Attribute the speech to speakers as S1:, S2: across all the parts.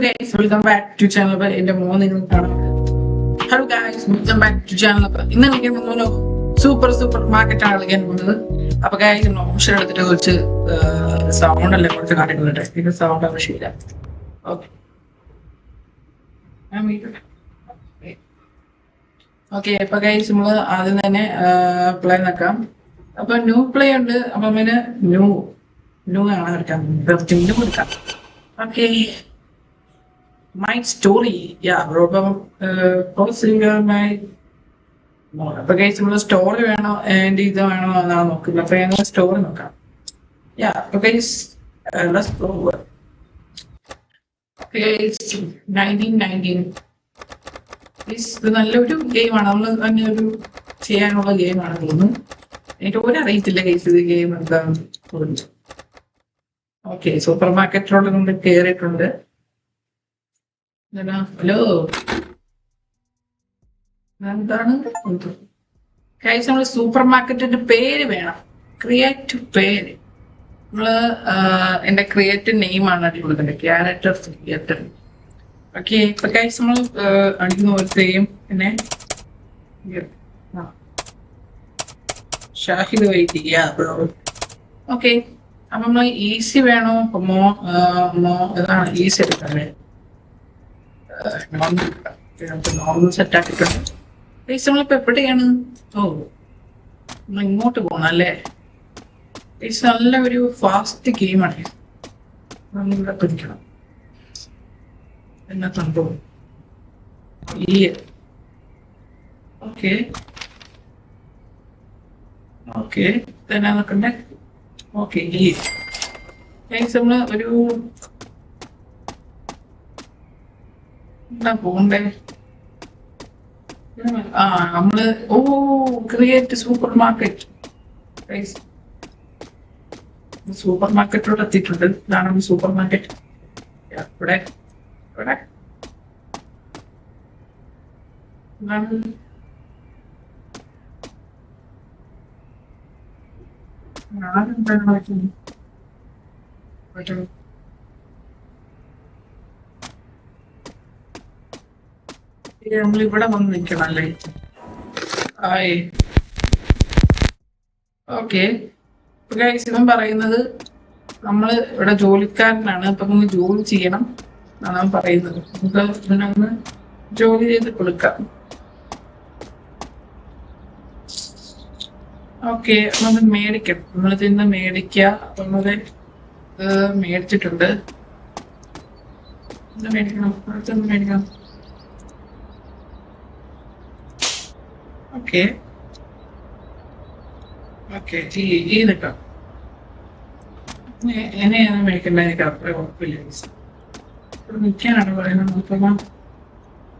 S1: guys, welcome back to channel. എന്റെ morning കാണാം. Hello guys, welcome back to channel. ഇന്ന് കളിക്കാൻ പോകുന്ന സൂപ്പർ മാർക്കറ്റ് ആണ് കളിക്കാൻ പോകുന്നത്. അപ്പൊ ഗൈസ് ഓപ്ഷൻ എടുത്തിട്ട് കുറച്ച് സൗണ്ട് അല്ലേ കുറച്ച് കാര്യങ്ങളുണ്ട്. ഇത് സൗണ്ട് ആവശ്യമില്ല. ഓക്കെ അപ്പൊ ഗൈസ് നമ്മള് ആദ്യം തന്നെ പ്ലേ നോക്കാം. അപ്പൊ ന്യൂ പ്ലേ ഉണ്ട്. അപ്പൊ പിന്നെ ന്യൂ ആണ് എടുക്കാം. കൊടുക്കാം. Okay my story, yeah, Robam my അപ്പൊ ഗൈസ് നമ്മള് സ്റ്റോറി വേണോ ആൻഡ് ഇത് വേണോ എന്നാണ് നോക്കുന്നത്. അപ്പൊ ഞങ്ങൾ സ്റ്റോറി നോക്കാം. Yeah, അപ്പൊ ഗൈസ് let's go. Guys 1919 ഇത് നല്ലൊരു ഗെയിമാണ്. നമ്മൾ തന്നെ ഒരു ചെയ്യാനുള്ള ഗെയിമാണ് തോന്നുന്നു. എനിക്ക് ഒരു അറിയത്തില്ല ഗൈസ് ഇത് ഗെയിം എന്താണെന്ന്. ഓക്കെ സൂപ്പർ മാർക്കറ്റിലോട്ട് നമ്മൾ കയറിയിട്ടുണ്ട്. ഹലോ എന്താണ് ഗൈസ് നമ്മള് സൂപ്പർ മാർക്കറ്റിന്റെ പേര് വേണം. ക്രിയേറ്റ് പേര് നമ്മള് എന്റെ ക്രിയേറ്റ് നെയിമാണ് കൊടുക്കുന്നത്. Character creator. ഓക്കെ ഇപ്പൊ ഗൈസ് നമ്മൾ അടിക്കുന്ന പോലത്തെയും പിന്നെ ഷാഹിദ് വെയിറ്റ് ചെയ്യാ. ഓക്കെ അപ്പൊ നമ്മള് ഈസി വേണോ ഇതാണ് ഈസി എടുക്കാല്ലേ. നോർമൽ സെറ്റ് ആക്കിയിട്ടുണ്ട്. ഗൈസ് നമ്മളിപ്പോ എവിടെയാണ്? ഇങ്ങോട്ട് പോകണം അല്ലേ? ഗൈസ് നല്ല ഒരു ഫാസ്റ്റ് ഗെയിമാണ്. നമ്മളിവിടെ പിടിക്കണം. എന്നാ സംഭവം ഈ ഓക്കെ തന്നെ നോക്കണ്ടേ. ഓക്കെ ഈ ഗൈസ് നമ്മള് ഒരു പോണ്ടേ. നമ്മള് ക്രിയേറ്റ് സൂപ്പർ മാർക്കറ്റ്. സൂപ്പർ മാർക്കറ്റിലോട്ട് എത്തിയിട്ടുണ്ട്. ഇതാണ് സൂപ്പർ മാർക്കറ്റ്. ഇവിടെ നമ്മളിവിടെ വന്ന് നിൽക്കണം അല്ലേ? ഓക്കെ ഇവൻ പറയുന്നത് നമ്മള് ഇവിടെ ജോലിക്കാരനാണ്. അപ്പൊ നമ്മൾ ജോലി ചെയ്യണം എന്നാണ് പറയുന്നത്. നമുക്ക് ഇതിനൊന്ന് ജോലി ചെയ്ത് കൊടുക്കാം. ഓക്കെ നമ്മൾ മേടിക്കാം. നമ്മളിതിന്ന് മേടിക്കുക. അപ്പൊ നമ്മള് മേടിച്ചിട്ടുണ്ട്. മേടിക്കണം. ഓക്കെ ഈ നിൽക്കാം. എന്നെയാണ് മേടിക്കേണ്ടത്. എനിക്ക് അത്ര ഉറപ്പില്ല. ഇവിടെ നിൽക്കാനാണ് പറയുന്നത്. നോക്കുമ്പോൾ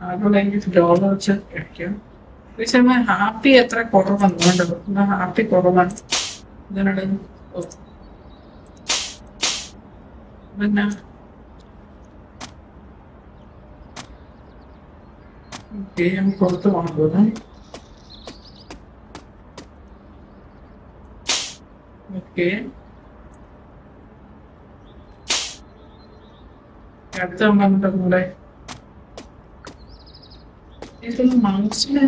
S1: അതുപോലെ എനിക്ക് ഡോളർ വെച്ച് മേടിക്കാം. പക്ഷെ ഹാപ്പി എത്ര കുറവാണ് വേണ്ടത്. ഹാപ്പി കുറവാണ്. ഇതിനോട് പിന്നെ നമുക്ക് പുറത്ത് പോകാൻ പോകുന്നു. ഓക്കെ അടുത്ത വന്നിട്ട് കൂടെ ഇതൊന്ന് മൗസിന്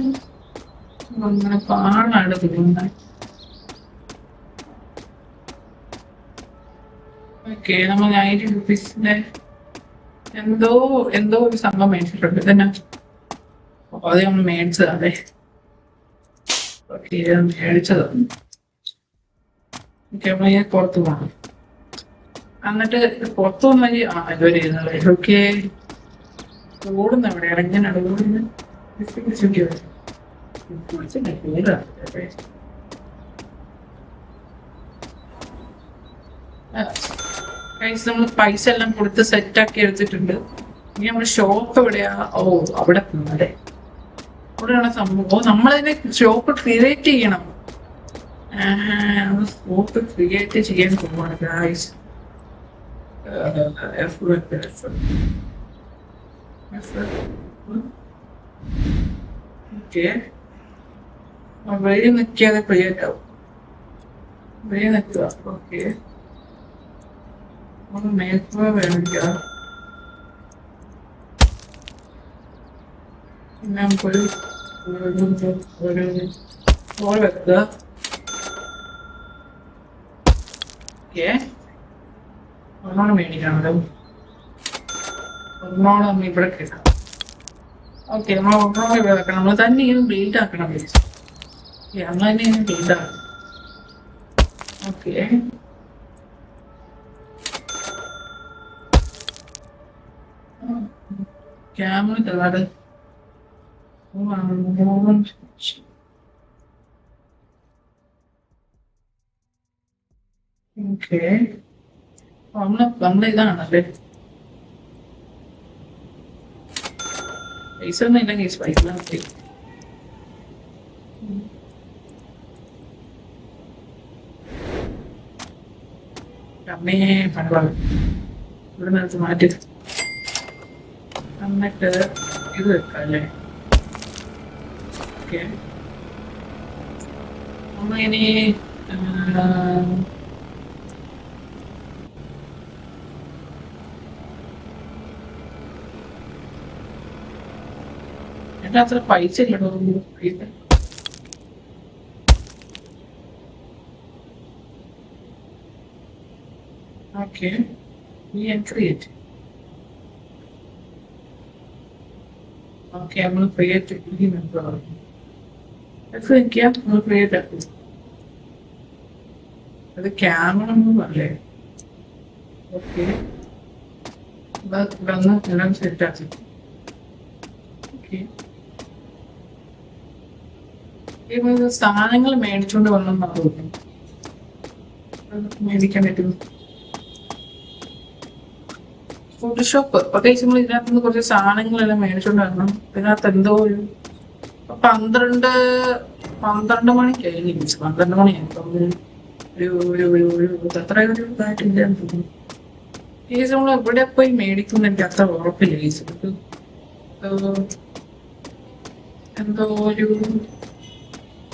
S1: അങ്ങനെ പാടാണ് തോന്നുന്നത്. ഓക്കെ നമ്മൾ 90 റുപ്പീസിന്റെ എന്തോ ഒരു സംഭവം മേടിച്ചിട്ടുണ്ട്. ഇതന്നെ അത് നമ്മൾ മേടിച്ചതാണേ. ഓക്കെ മേടിച്ചതാണ്. നമ്മളെ പുറത്ത് പോകണം. എന്നിട്ട് പുറത്തു വന്ന ഇതുവരെ ഓക്കെ ഓടുന്ന എവിടെയാണ്? എങ്ങനെയാണ് ഓടുന്നത്? നമ്മൾ പൈസ എല്ലാം കൊടുത്ത് സെറ്റാക്കി എടുത്തിട്ടുണ്ട്. ഇനി നമ്മുടെ ഷോപ്പ് എവിടെയാ? അവിടെ പോകണ്ടേ? അവിടെയാണ് സംഭവം. നമ്മളതിനെ ഷോപ്പ് ക്രിയേറ്റ് ചെയ്യണം. ഷോപ്പ് ക്രിയേറ്റ് ചെയ്യാൻ പോവാണ് ഗൈസ്. വഴി നിൽക്കാതെ ക്രിയേറ്റ് ആവും. വഴി നിൽക്കുക. ഓക്കെ മേൽപ്പുറ വേണിക്കാം. നമുക്കൊരു ഒരു ബോൾ വെക്കുക. ഓക്കെ, ഒന്നോണം മേടിക്കാണല്ലോ. ഒന്നോണം നമ്മൾ ഇവിടെ കേൾക്കാം. ഓക്കെ, നമ്മൾ ഒന്നോണം ഇവിടെ വെക്കണം. നമ്മൾ തന്നെ ഇങ്ങനെ ബ്ലീഡ് ആക്കണം. നമ്മൾ തന്നെ ഇങ്ങനെ ബ്ലീഡ് ആക്കണം. ഓക്കെ, ക്യാമറ തരാതെ ഓക്കെ. നമ്മളെ ഇതാണല്ലേ പൈസ ഒന്നും ഇല്ലെങ്കിൽ പൈസ അമ്മേ പണവാണ് ഇവിടെ നിന്ന് മാറ്റി എന്നിട്ട് ഇത് വെക്കാം അല്ലേ. ഓക്കെ, നമ്മളിനി എൻ്റെ അത്ര പൈസ ഇല്ലടോ. Okay, create. ഓക്കെ, നമ്മൾ ക്രിയേറ്റ് നമ്മൾ ക്രിയേറ്റ് ആക്കും. അത് ക്യാമറ അല്ലേ. ഓക്കെ, വന്ന് എല്ലാം സെറ്റ് ആക്കി. ഓക്കെ, സാധനങ്ങൾ മേടിച്ചോണ്ട് വന്നെന്നാ തോന്നുന്നു. മേടിക്കാൻ പറ്റും. ഫോട്ടോഷോപ്പ് ഒക്കെ നമ്മൾ ഇതിനകത്ത് നിന്ന് കുറച്ച് സാധനങ്ങളെല്ലാം മേടിച്ചോണ്ട് വരണം. ഇതിനകത്ത് എന്തോ ഒരു 12 മണി കഴിഞ്ഞു. 12 മണിയായി. അത്ര ഒരു ഇതായിട്ടില്ല തോന്നുന്നു. കേസ് നമ്മൾ എവിടെ പോയി മേടിക്കുന്ന എനിക്ക് അത്ര ഉറപ്പില്ല. കേസ് എന്തോ ഒരു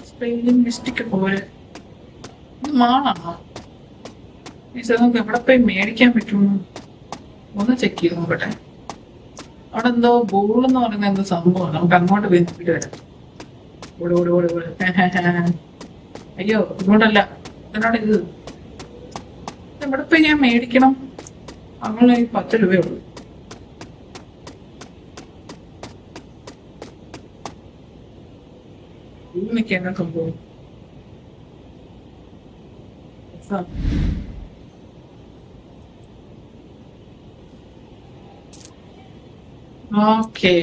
S1: സ്പെല്ലിംഗ് മിസ്റ്റേക്ക് പോലെ. ഇത് മാളാണോ? കേസ് നമുക്ക് എവിടെ പോയി മേടിക്കാൻ പറ്റുമോ ഒന്ന് ചെക്ക് ചെയ്ത് നോക്കട്ടെ. അവിടെ എന്തോ ബോൾ എന്ന് പറയുന്ന എന്തോ സംഭവമാണ്. നമുക്ക് അങ്ങോട്ട് പോയി നോക്കിട്ട് വരാം. ഓട് ഓട് ഓട് ഓട്. അയ്യോ, ഇങ്ങോട്ടല്ല. എന്നോട് ഇത് എവിടെ പോയി ഞാൻ മേടിക്കണം? അങ്ങനെ 10 രൂപയുള്ളൂ. ഇതിനൊക്കെ എന്നാ സംഭവം? ഓക്കെ,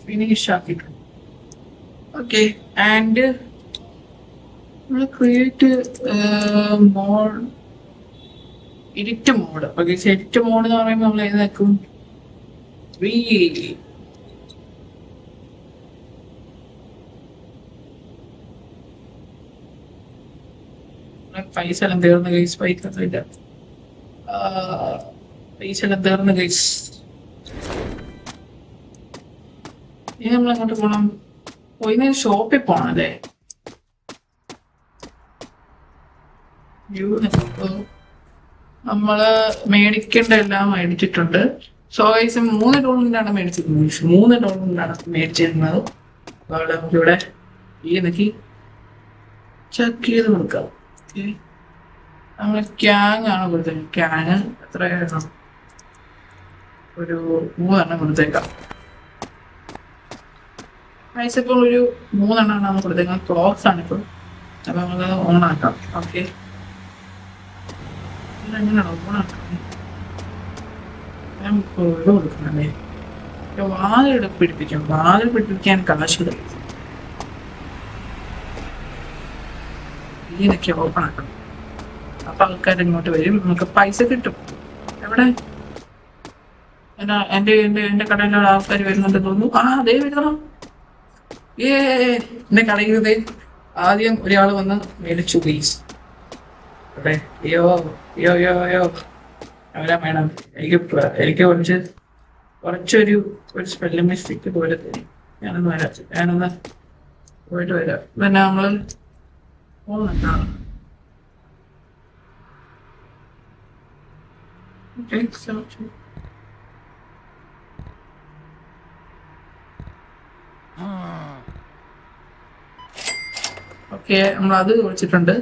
S1: ഫിനിഷ് ആക്കിട്ടു. Okay, and create mode, edit mode. Okay, edit mode എന്ന് പറയുമ്പോൾ നമ്മൾ ഏതാക്കും? പൈസ എല്ലാം തീർന്ന കേസ്. പൈസ എല്ലാം തീർന്ന കേസ്. ഇനി നമ്മൾ അങ്ങോട്ട് പോണം. പോയി ഷോപ്പിൽ പോണം അല്ലേ. നമ്മള് മേടിക്കേണ്ട എല്ലാം മേടിച്ചിട്ടുണ്ട്. So guys $3 മേടിച്ചിരുന്നത്. $3 മേടിച്ചിരുന്നത്. അവിടെ നമുക്കിവിടെ ഈ നോക്കി ചെക്ക് ചെയ്ത് കൊടുക്കാം. നമ്മൾ ക്യാങ് ആണ് കൊടുത്തത്. ക്യാങ് എത്രയായിരുന്നു? ഒരു 3 കൊടുത്തേക്കാം. പൈസ ഇപ്പോൾ ഒരു 3 നമ്മൾ കൊടുത്തേക്കാം. ക്ലോക്സ് ആണിപ്പോൾ. അപ്പൊ നമ്മളത് ഓൺ ആക്കാം. ഓക്കെ, ഇതെങ്ങനെയാണോ ഓൺ ആക്കാം? ഞാൻ ഇവിടെ കൊടുക്കണല്ലേ. വാതിൽ പിടിപ്പിക്കാം. വാതിൽ പിടിപ്പിക്കാൻ കാശ് ഇതിനൊക്കെ ഓപ്പൺ ആക്കണം. അപ്പൊ ആൾക്കാർ ഇങ്ങോട്ട് വരും. നമുക്ക് പൈസ കിട്ടും. എവിടെ? എന്റെ കടയിലുള്ള ആൾക്കാർ വരുന്നുണ്ട് തോന്നുന്നു. അതേ വരുന്നോ. എന്റെ കടയിൽ ആദ്യം ഒരാൾ വന്ന് മേടിച്ചു പ്ലീസ്. അതെ, അയ്യോ അയ്യോ അയ്യോ അയ്യോ അവരാ മേഡം. എനിക്ക് കുറച്ചൊരു സ്പെല്ലിംഗ് മിസ്റ്റേക്ക് പോലെ തരും. ഞാനൊന്ന് പോയിട്ട് വരാം. പിന്നെ നമ്മള് പോകുന്നുണ്ടോ? Okay, so ഓക്കെ നമ്മൾ അത് വെച്ചിട്ടുണ്ട്.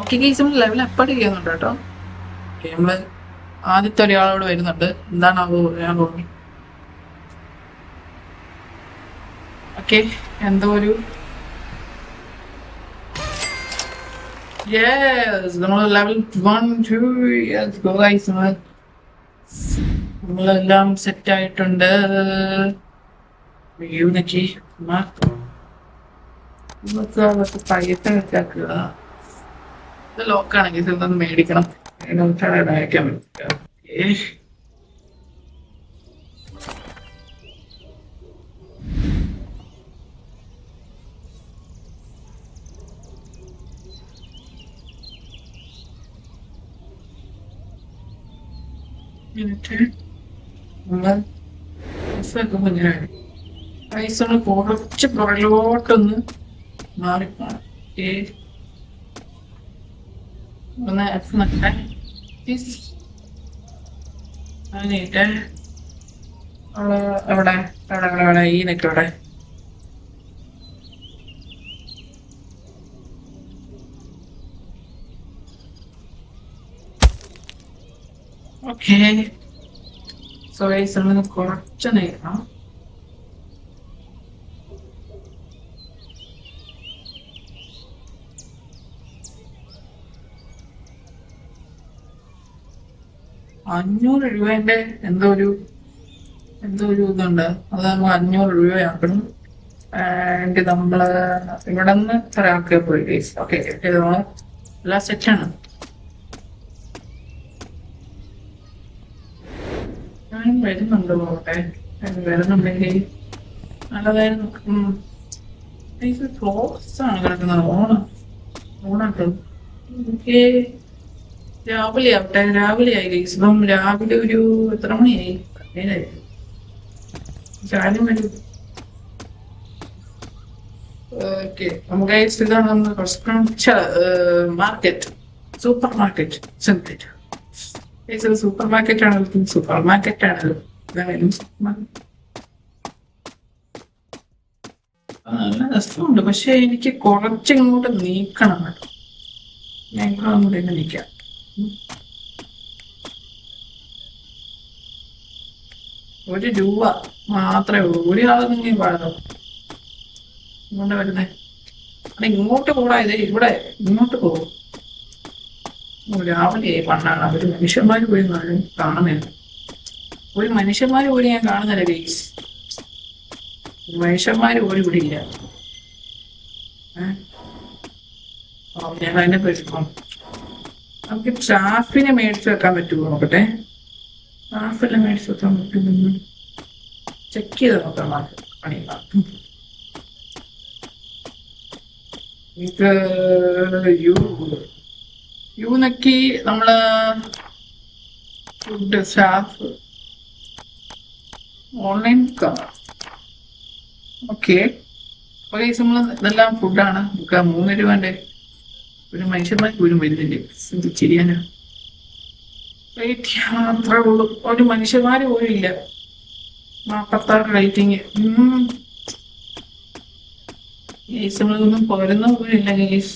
S1: ഓക്കെ ഗൈസ്, നമ്മൾ ലെവൽ അപ്പാട് ചെയ്യുന്നുണ്ട് കേട്ടോ. ഓക്കെ, നമ്മള് ആദ്യത്തെ ഒരാളോട് വരുന്നുണ്ട്. എന്താണാവോ ഞാൻ തോന്നി. ഓക്കെ, എന്തോ ഒരു നമ്മൾ ലെവൽ 1 2 ഗൈസ്, നമ്മളെല്ലാം സെറ്റ് ആയിട്ടുണ്ട്. യൂണിറ്റി പൈസ വെച്ചാക്കുക. ഇത് ലോക്കാണെങ്കിൽ ഇതൊന്ന് മേടിക്കണം. അയക്കാൻ പറ്റില്ല. പൈസ കുറച്ച് പുറകിലോട്ടൊന്ന് മാറിപ്പോണം. ഒന്ന് എഫ് നട്ടെ അതിനിട്ട് എവിടെ എവിടെ എവിടെ എവിടെ ഈ നിൽക്കവിടെ. ഓക്കെ, സോ ഗൈസ് നമ്മൾ കുറച്ച് നേരം $500 എന്തോ ഒരു ഇതുണ്ട്. അത് നമ്മൾ $500 ആൻഡ് നമ്മള് ഇവിടെ നിന്ന് ഒരാൾക്ക് പോയി ഗൈസ്. ഓക്കെ, നമ്മള് എല്ലാം സെറ്റാണ്. ഞാൻ വരുന്നുണ്ട് പോകട്ടെ. വരുന്നുണ്ടെങ്കിൽ നല്ലതായിരുന്നു. ക്ലോസ് ആണ് കിടക്കുന്നത്. ഓണാട്ടോ. ഓക്കെ, രാവിലെ ആവട്ടെ. രാവിലെ ആയി ഗൈസ്. ഇപ്പം രാവിലെ ഒരു എത്ര മണിയായി? 7 വരും. ഓക്കെ, നമുക്ക് ഗൈസ് ഇതാണ് നമ്മൾ market, super market. Super market ആണല്ലോ. സൂപ്പർ മാർക്കറ്റ് ആണല്ലോ. നല്ല രസമുണ്ട്. പക്ഷെ എനിക്ക് കുറച്ചിങ്ങോട്ട് നീക്കണം കേട്ടോ. ഞാൻ അങ്ങോട്ട് തന്നെ നിൽക്കാം. $1 മാത്രമേ ഉള്ളൂ. ഒരാൾ നിങ്ങൾ പാടോ ഇങ്ങോട്ട് വരുന്നേ. അവിടെ ഇങ്ങോട്ട് കൂടാതെ ഇവിടെ ഇങ്ങോട്ട് പോകും. രാവിലെ പണ്ടാണ്. ഒരു മനുഷ്യന്മാര് പോയി കാണുന്നില്ല. ഒരു മനുഷ്യന്മാര് പോലും ഞാൻ കാണുന്നില്ല ഗൈസ്. മനുഷ്യന്മാര് പോലും ഇവിടെ ഇല്ല. ഞാൻ അതിനെ പറ്റും. നമുക്ക് സ്റ്റാഫിനെ മേടിച്ചു വെക്കാൻ പറ്റുമോ നോക്കട്ടെ. സ്റ്റാഫെല്ലാം മേടിച്ചു വെക്കാൻ പറ്റുമെന്ന് ചെക്ക് ചെയ്ത് നോക്കാം. പണി ഇത് യു നക്കി നമ്മള് ഫുഡ് സ്റ്റാഫ് ഓൺലൈൻ ഓക്കെ. നമ്മൾ ഇതെല്ലാം ഫുഡാണ്. നമുക്ക് $3 ഒരു മനുഷ്യന്മാർക്ക് പോലും വരുന്നില്ലേ. ശരിയാനോ റേറ്റ് മാത്രമേ ഉള്ളൂ. ഒരു മനുഷ്യന്മാര് പോലും ഇല്ല. 46 റേറ്റിങ്. ഗൈസ് നമ്മളൊന്നും പോരുന്ന പോലും ഇല്ല ഗൈസ്.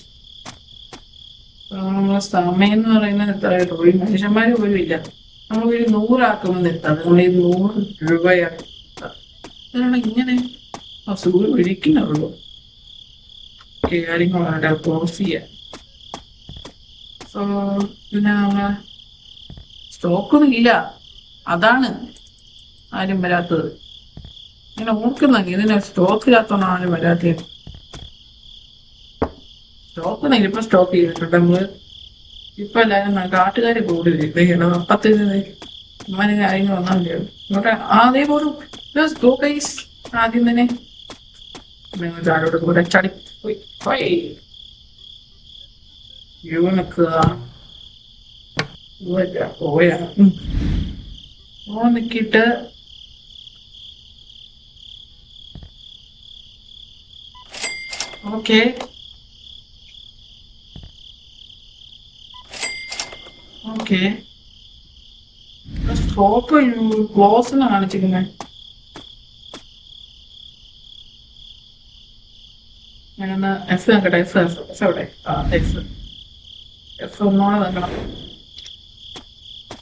S1: നമ്മളെ സമയം എന്ന് പറയുന്നത് എത്രയായിട്ട് ഒരു മനുഷ്യന്മാര് പോലും ഇല്ല. നമ്മളൊരു 100 ആക്കുമെന്ന് എത്താം. നമ്മൾ ഈ $100 അതാണ് ഇങ്ങനെ അസുഖം ഒഴിക്കുന്നുള്ളൂ. കാര്യങ്ങളാണ് ക്ലോസ് ചെയ്യാൻ. സോ പിന്നെ സ്റ്റോക്കൊന്നും ഇല്ല. അതാണ് ആരും വരാത്തത്. ഇങ്ങനെ ഓർക്കുന്നെങ്കിൽ ഇതിന് സ്റ്റോക്ക് ഇല്ലാത്തതാണ് ആരും വരാത്തത്. സ്റ്റോക്ക് ഒന്നും ഇപ്പൊ സ്റ്റോക്ക് ചെയ്തിട്ടുണ്ട് നമ്മള്. ഇപ്പൊ എല്ലാരും കാട്ടുകാര് കൂടുതൽ അപ്പത്തെ ഉമ്മാന് കാര്യങ്ങൾ വന്നാൽ മതിയാവും. ഇങ്ങോട്ട് അതേപോലെ ആദ്യം തന്നെ ചാടോട് കൂടെ ചടി പോയി നിക്കിട്ട് ഓക്കെ ഓക്കെ. സ്റ്റോപ്പ് ക്ലോസ് എന്ന് കാണിച്ചിരിക്കുന്നത്. ഞാനൊന്ന് എഫ് നോക്കട്ടെ. എഫ് എവിടെ? ആ എഫ് ഒന്നോടെ നോക്കണം.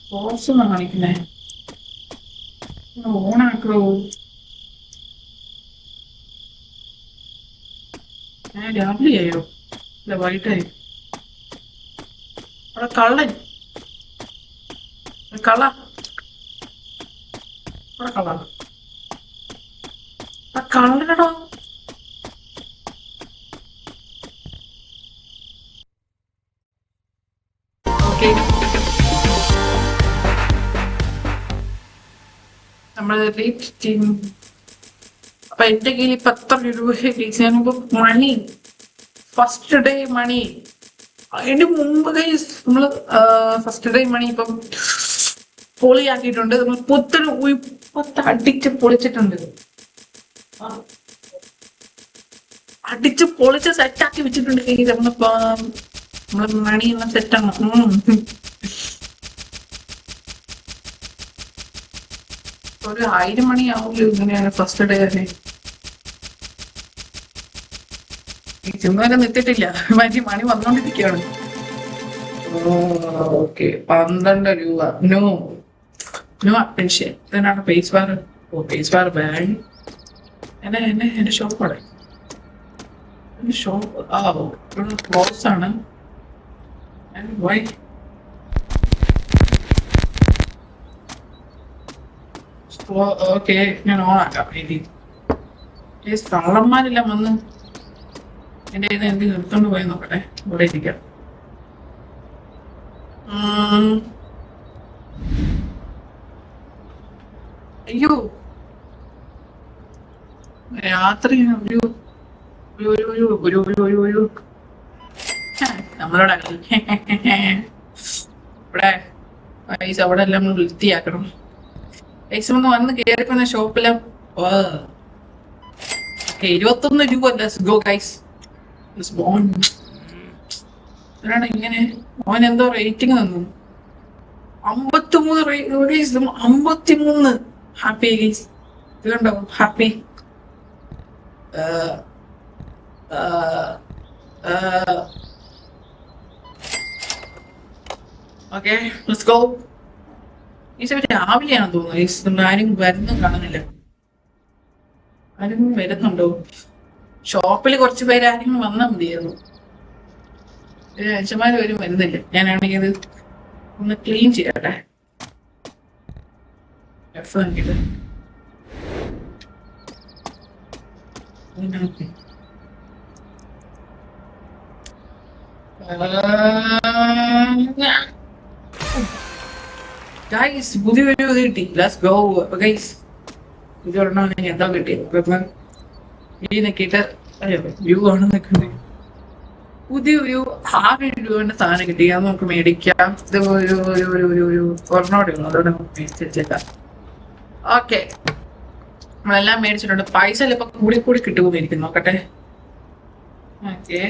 S1: ക്ലോസ് എന്നാ കാണിക്കുന്നേ. ഓണാക്കോ? രാവിലെ ആയോ? ഇല്ല, വൈകിട്ടായി. അവിടെ കള്ളൻ കള അവിടെ കള ആ കള്ളനടോ. ഓക്കെ, നമ്മൾ ടീം. അപ്പൊ എന്റെ കയ്യിൽ ഇപ്പൊ എത്ര രൂപ മണി? First day money. അതിന്റെ മുമ്പ് നമ്മള് ഫസ്റ്റ് ഡേ മണി ഇപ്പം പൊളിയാക്കിയിട്ടുണ്ട്. നമ്മൾ പുത്തൻ അടിച്ച് പൊളിച്ചിട്ടുണ്ട്. അടിച്ച് പൊളിച്ച് സെറ്റാക്കി വെച്ചിട്ടുണ്ട്. നമ്മള് മണിയെല്ലാം സെറ്റാണ്. ഒരു 1000 മണിയാവുമല്ലോ ഇങ്ങനെയാണ് ഫസ്റ്റ് ഡേ തന്നെ. ചുമ്മാരെ നിർത്തിയിട്ടില്ല, മറ്റേ മണി വന്നോണ്ടിരിക്കുകയാണ്. ഓക്കെ, 12 രൂപ. No appreciate. ഇതിനാണ് face bar. Face bar bank. എന്റെ ഷോപ്പ് അവിടെ. ഷോപ്പ് ക്ലോസ് ആണ്. വൈ? ഓക്കെ, ഞാൻ ഓണാക്കാം. കള്ളന്മാരെല്ലാം വന്ന് എന്റെ കയ്യിൽ നിന്ന് എന്ത് നിർത്തോണ്ട് പോയി നോക്കട്ടെ. ഇവിടെ ഇരിക്കാം. അയ്യോ, രാത്രി നമ്മളോട് ഇവിടെ പൈസ അവിടെ എല്ലാം നമ്മൾ വൃത്തിയാക്കണം. പൈസ ഒന്ന് വന്ന് കയറിക്കുന്ന ഷോപ്പിലും 21 രൂപ. Go guys. ഇങ്ങനെ അവൻ എന്തോ റേറ്റിംഗ് തന്നു. 53. Happy guys. ഇത് കണ്ടോ? ഹാപ്പി. Okay, let's go. ഈ സമയത്ത് രാവിലെയാണെന്ന് തോന്നുന്നു. ആരും വരുന്നും കാണുന്നില്ല. ആരും വരുന്നുണ്ടോ? ഷോപ്പിൽ കുറച്ച് പേര് ആരെങ്കിലും വന്നാൽ മതിയായിരുന്നു. അച്ഛന്മാര് വരും വരുന്നില്ല. ഞാനാണെങ്കിൽ ഇത് ഒന്ന് ക്ലീൻ ചെയ്യട്ടെ. എഫ് നോക്കിയിട്ട് ഗൈസ്, പുതിയൊരു ഇത് കിട്ടി. Let's go. അപ്പൊ ഗൈസ്, ഇതൊരെണ്ണം എന്താ കിട്ടിയത്? ഈ നോക്കിയിട്ട് വ്യൂ ആണ് നിൽക്കുന്നത്. പുതിയൊരു 6 രൂപയുടെ സാധനം കിട്ടി. അത് നമുക്ക് മേടിക്കാം. ഇത് ഒരെണ്ണോടെ ഉള്ളു. അതോടെ നമുക്ക് മേടിച്ചേക്കാം. ഓക്കെ, നമ്മളെല്ലാം മേടിച്ചിട്ടുണ്ട്. പൈസ ഇപ്പൊ കൂടി കിട്ടുമെന്നിരിക്കും. നോക്കട്ടെ. ഓക്കെ,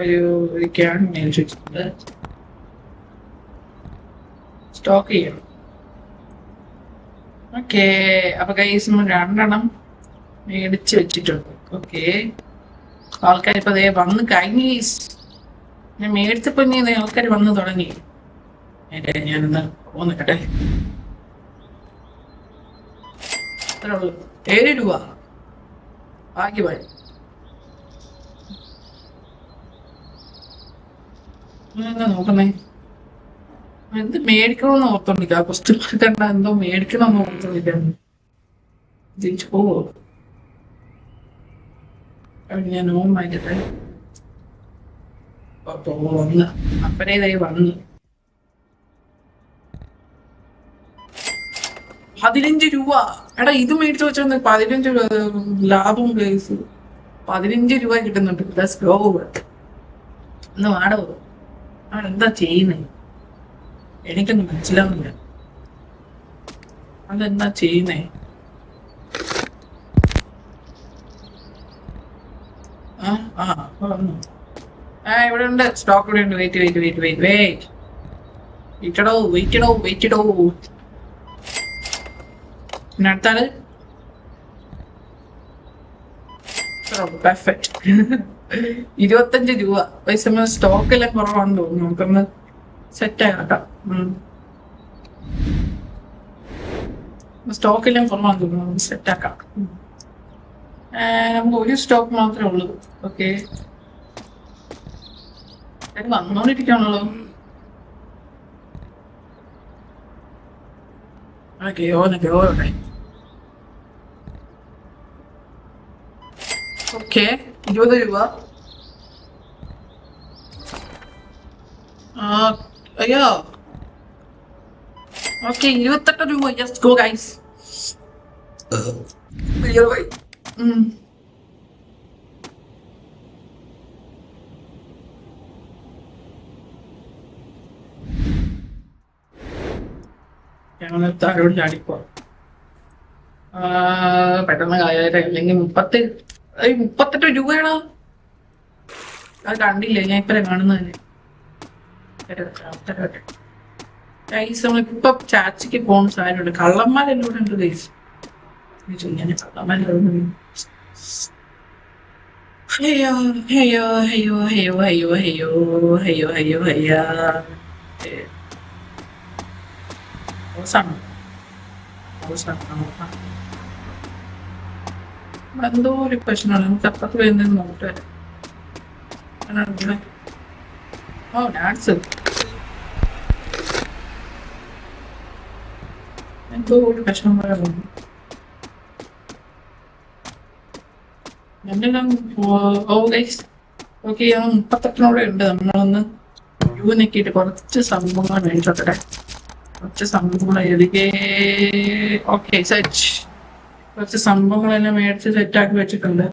S1: ഒരു ക്യാൻ മേടിച്ചു വെച്ചിട്ടുണ്ട്. സ്റ്റോക്ക് ചെയ്യണം. ഓക്കെ, അപ്പൊ ഗൈസ് നമ്മൾ 2 മേടിച്ച് വെച്ചിട്ടുണ്ട്. ഓക്കെ, ആൾക്കാർ ഇപ്പൊ അതേ വന്ന് കഴിഞ്ഞു. ഞാൻ മേടിച്ചപ്പോ ആൾക്കാർ വന്ന് തുടങ്ങി. ഞാനൊന്ന് പോന്നിട്ടെ. 7 രൂപ ഭാഗ്യമായി. എന്താ നോക്കുന്നേ? എന്ത് മേടിക്കണമെന്ന് ഓർത്തോണ്ടില്ല. ക്വസ്റ്റ്യൻ മാർക്ക് എന്തോ മേടിക്കണമെന്ന് ഓർത്തോണ്ടില്ല. ജയിച്ചു പോവോ? ഞാൻ ഓൺ വാങ്ങിക്കട്ടെ. വന്ന് അപ്പനേതായി വന്ന് 15 രൂപ. എടാ, ഇത് മേടിച്ചു വെച്ചാൽ 15 രൂപ ലാഭം. കേസ് 15 രൂപ കിട്ടുന്നുണ്ട്. Let's go. ഒന്ന് വാടോ. എന്താ ചെയ്യുന്നേ? എനിക്കൊന്നും മനസ്സിലാവുന്നില്ല. അതെന്താ ചെയ്യുന്നേ? വന്നു. ഇവിടെ ഉണ്ട്, സ്റ്റോക്ക് ഇവിടെ ഉണ്ട്. വെയിറ്റ്. പിന്നെ അടുത്താല് പെർഫെക്റ്റ്. 25 രൂപ. പൈസ സ്റ്റോക്ക് എല്ലാം കുറവാണെന്ന് തോന്നുന്നു. നമുക്കൊന്ന് സെറ്റ് ആക്കാം. സ്റ്റോക്ക് എല്ലാം കുറവാണെന്ന് തോന്നുന്നു. നമുക്ക് സെറ്റ് ആക്കാം. നമുക്ക് ഒരു സ്റ്റോക്ക് മാത്രമേ ഉള്ളൂ. ഓക്കെ, വന്നോണ്ടിരിക്കാണല്ലോ. ഓക്കെ. 20 രൂപ. അയ്യോ, ഓക്കെ 28 രൂപ. Just go guys. ഞങ്ങൾ താരോട് ചാടിപ്പോ പെട്ടെന്ന് കാര്യം. അല്ലെങ്കിൽ 38 രൂപയാണോ? അത് കണ്ടില്ല, ഞാൻ ഇപ്പഴേ കാണുന്നതന്നെ. നമ്മളിപ്പൊ ചാച്ചിക്ക് പോകുന്ന സാധനമുണ്ട്. കള്ളന്മാരെല്ലാം കൂടെ ഉണ്ട് ഗൈസ്. എന്തോ ഒരു പ്രശ്നമാണ്. നമുക്ക് അപ്പുറത്ത് വരുന്നത് നോക്കിട്ട് വരാം. ഓ ഡാൻസ് എന്തോ ഒരു പ്രശ്നം പറയുന്നു. ഓക്കെ, 38 ഉണ്ട്. നമ്മളൊന്ന് യു നോക്കിയിട്ട് കുറച്ച് സംഭവങ്ങൾ മേടിച്ചോട്ടെ. കുറച്ച് സംഭവങ്ങൾ എഴുതിക്കേ. Okay, set. കുറച്ച് സംഭവങ്ങളെല്ലാം മേടിച്ച് സെറ്റാക്കി വെച്ചിട്ടുണ്ട്.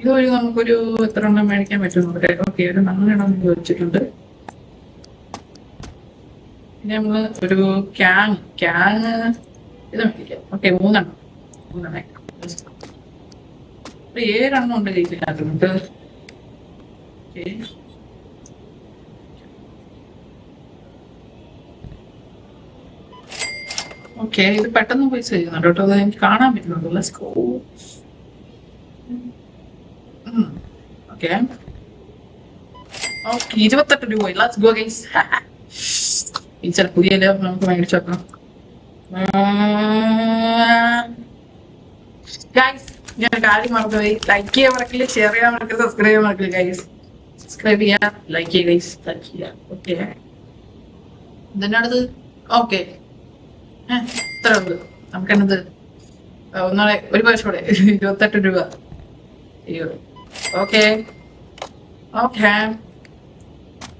S1: ഇതുവഴി നമുക്കൊരു എത്ര എണ്ണം മേടിക്കാൻ പറ്റുന്നുണ്ട്. ഓക്കെ, ഒരു 4 എണ്ണം വെച്ചിട്ടുണ്ട്. പിന്നെ നമ്മള് ഒരു ക്യാങ് ഇത് മേടിക്കാം. ഓക്കെ, 3 എണ്ണം. 7 എണ്ണം ഉണ്ട് കയ്യിലിനകത്ത്. നമുക്ക് ഓക്കെ, ഇത് പെട്ടെന്ന് പൈസ ചെയ്യുന്നുണ്ട് കേട്ടോ. അത് എനിക്ക് കാണാൻ പറ്റുന്നുണ്ട്. Let's go. ഓക്കെ, 28 രൂപ. Let's go guys. ചില പുതിയ നമുക്ക് മേടിച്ചു വെക്കാം. ഗൈസ്, ഞാൻ കാര്യം മറന്നുപോയി. ലൈക്ക് ചെയ്യാൻ മറക്കില്ല, ഷെയർ ചെയ്യാൻ മറക്കില്ല, സബ്സ്ക്രൈബ് ചെയ്യാൻ മറക്കില്ല ഗൈസ്. സബ്സ്ക്രൈബ് ചെയ്യാം, ലൈക്ക് ചെയ്യുക ഗൈസ്. ലൈക്ക് ചെയ്യാം. ഓക്കെ, ഇതിനടുത്ത് ഓക്കെ ഇത്ര ഉണ്ട്. നമുക്കെന്നത് ഒന്നാളെ ഒരു പ്രാവശ്യം കൂടെ 28 രൂപ. അയ്യോ, ഓക്കെ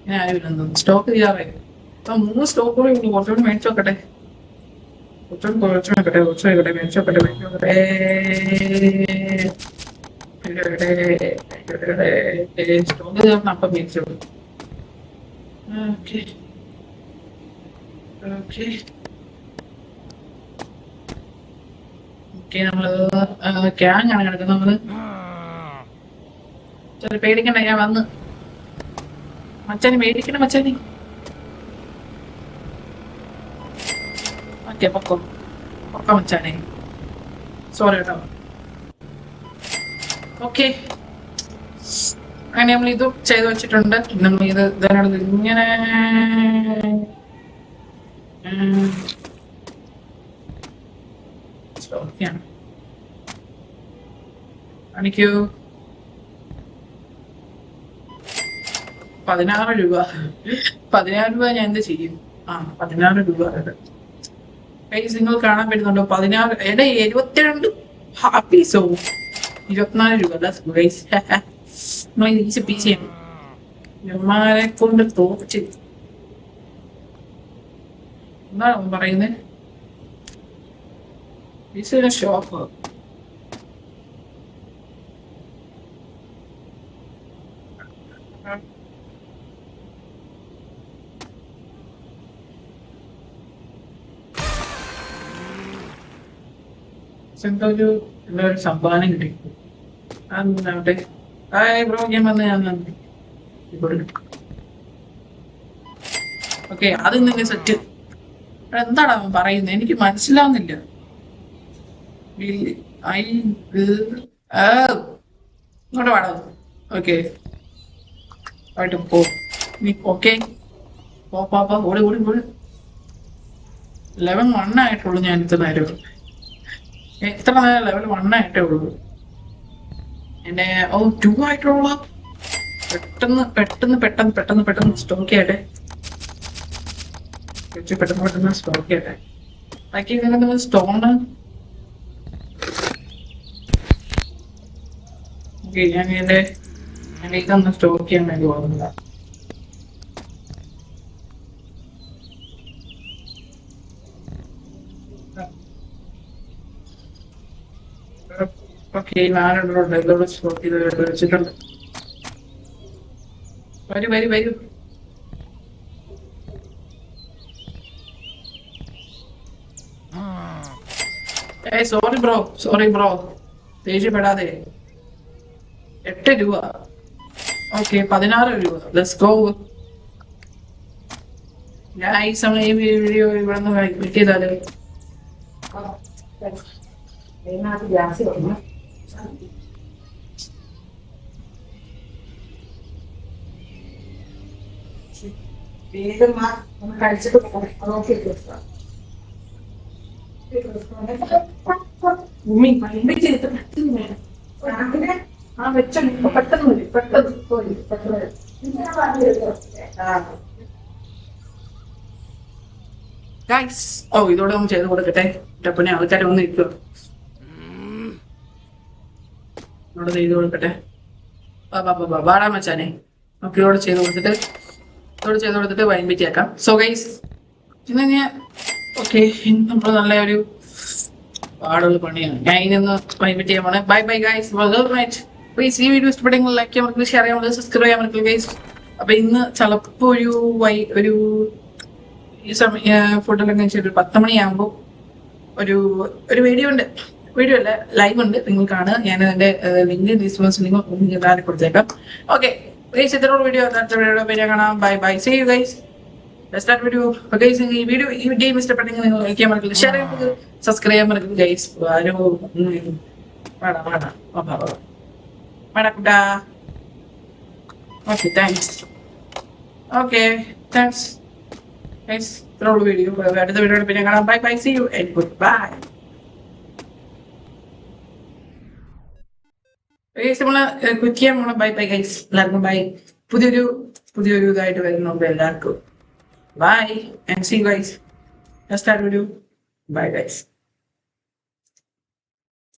S1: ഞാൻ ആരുമില്ലെന്ന് സ്റ്റോക്ക് ചെയ്യാറായി. ഇപ്പൊ 3 സ്റ്റോക്ക് കൂടെ ഉള്ളൂ. കുറച്ചുകൂടി മേടിച്ചു നോക്കട്ടെ. സ്റ്റോക്ക് ചേർന്ന് അപ്പം മേടിച്ചോളൂ. നമ്മള് ക്യാങ് ആണ് കിടക്കുന്നത്. നമ്മള് പേടിക്കണ്ട, ഞാൻ വന്ന്. മച്ചാനി പേടിക്കണം, മച്ചാനി. ഓക്കെ, പൊക്കം മച്ചാനെ. സോറി കേട്ടോ. ഓക്കെ, അങ്ങനെ നമ്മൾ ഇത് ചെയ്ത് വെച്ചിട്ടുണ്ട്. നമ്മൾ ഇത് ഇതിനടുത്ത് ഇങ്ങനെ കാണിക്കൂ. 16 രൂപ. 16 രൂപ ഞാൻ എന്ത് ചെയ്യും? 16 രൂപ. നിങ്ങൾ കാണാൻ പറ്റുന്നുണ്ടോ? 16 72 ഹാപ്പി. സോ 24 രൂപ. പീസിയാണ് ഞമ്മാരെ കൊണ്ട് തോച്ച്. എന്താണ് പറയുന്നത്? ഷോപ്പ് എന്തോ ഒരു എന്താ ഒരു സംഭാവന കിട്ടി. അതെ ഹായ് ബ്രോ, ഞാൻ വന്ന് ഞാൻ ഓക്കെ. അത് ഇന്നെ സെറ്റ്. എന്താണ് അവൻ പറയുന്നത്? എനിക്ക് മനസ്സിലാവുന്നില്ല. ഐ ഇങ്ങോട്ട് വേണം. ഓക്കെ ആയിട്ട് പോ. നീ ഓക്കെ പോ ഓടി ഓടി ഓടി. 11 ആയിട്ടുള്ളൂ. ഞാൻ ഇത്ര നേരം എത്ര നേരം ലെവൽ 1 ആയിട്ടേ ഉള്ളൂ. എന്നെ 2 ആയിട്ടുള്ള പെട്ടെന്ന് പെട്ടെന്ന് പെട്ടെന്ന് പെട്ടെന്ന് പെട്ടെന്ന് സ്റ്റോക്ക് ചെയ്യട്ടെ. പെട്ടെന്ന് പെട്ടെന്ന് സ്റ്റോക്ക് ചെയ്യട്ടെ. ബാക്കി ഇതിനകത്ത് സ്റ്റോണ്. ഓക്കെ, ഞാൻ ഇതൊന്ന് സ്റ്റോക്ക് ചെയ്യാൻ വേണ്ടി പോകുന്നില്ല. ഓക്കെ, 4 ഇതോടെ സ്റ്റോക്ക് ചെയ്ത് വെച്ചിട്ടുണ്ട്. വരൂ. Sorry bro, ദേഷ്യപ്പെടാതെ. 8 രൂപ. ഓക്കെ, 16 രൂപ. Let's go. ഞാൻ ഈ സമയം ഈ വീഡിയോ ഇവിടെ നിന്ന് ക്ലിക്ക് ചെയ്താല് കഴിച്ചിട്ട് ഇതോടെ ഒന്ന് ചെയ്ത് കൊടുക്കട്ടെ. പിന്നെ ആൾക്കാരെ ഒന്ന് ഇരിക്കുക. ഇവിടെ ചെയ്ത് കൊടുക്കട്ടെ. വാടാ മച്ചാനെ. നമുക്ക് ഇതോടെ ചെയ്ത് കൊടുത്തിട്ട് വൈൻപിറ്റ് ആക്കാം. സോ ഗൈസ്, ഇന്ന് ഞാൻ ഓക്കെ, നമ്മൾ നല്ല ഒരു പാടുള്ള പണിയാണ്. ഞാൻ ഇതിനൊന്ന് വൈൻപിറ്റ് ചെയ്യാൻ പോണേ. Bye guys. പ്ലീസ് ഈ വീഡിയോ ഇഷ്ടപ്പെട്ടെങ്കിൽ ലൈക്ക് ചെയ്യാൻ മറക്കില്ല, ഷെയർ ചെയ്യാൻ മറക്കില്ല, സബ്സ്ക്രൈബ് ചെയ്യാൻ മറക്കില്ല ഗൈസ്. അപ്പൊ ഇന്ന് ചിലപ്പോ ഒരു ഈ സമയം ഫുഡെല്ലാം കഴിച്ചിട്ട് 10 മണിയാകുമ്പോൾ ഒരു വീഡിയോ അല്ല, ലൈവ് ഉണ്ട്. നിങ്ങൾ കാണുക. ഞാൻ അതിന്റെ ലിങ്ക് ഡിസ്ക്രിപ്ഷനിൽ കൊടുത്തേക്കാം. ഓക്കെ ഗൈസ്, ഇത്തരമുള്ള വീഡിയോ പിന്നെ കാണാം. Bye see you guys. Start video. Guys, ഈ ഗെയിം ഇഷ്ടപ്പെട്ടെങ്കിൽ നിങ്ങൾ ലൈക്ക് ചെയ്യാൻ മറക്കില്ല, ഷെയർ ചെയ്യാൻ സബ്സ്ക്രൈബ് ചെയ്യാൻ മറക്കില്ല ഗൈസ്. കുട്ടാ. Okay, thanks guys. ഇത്രയുള്ള വീഡിയോ. അടുത്ത വീഡിയോ പിന്നെ കാണാം. Bye see you and goodbye. നമ്മള് ക്വിറ്റ് ചെയ്യാൻ പോണ. Bye guys. എല്ലാവർക്കും ബൈ. പുതിയൊരു ഇതായിട്ട് വരുന്നുണ്ട് എല്ലാവർക്കും. Bye and see you guys. Start video. Bye guys.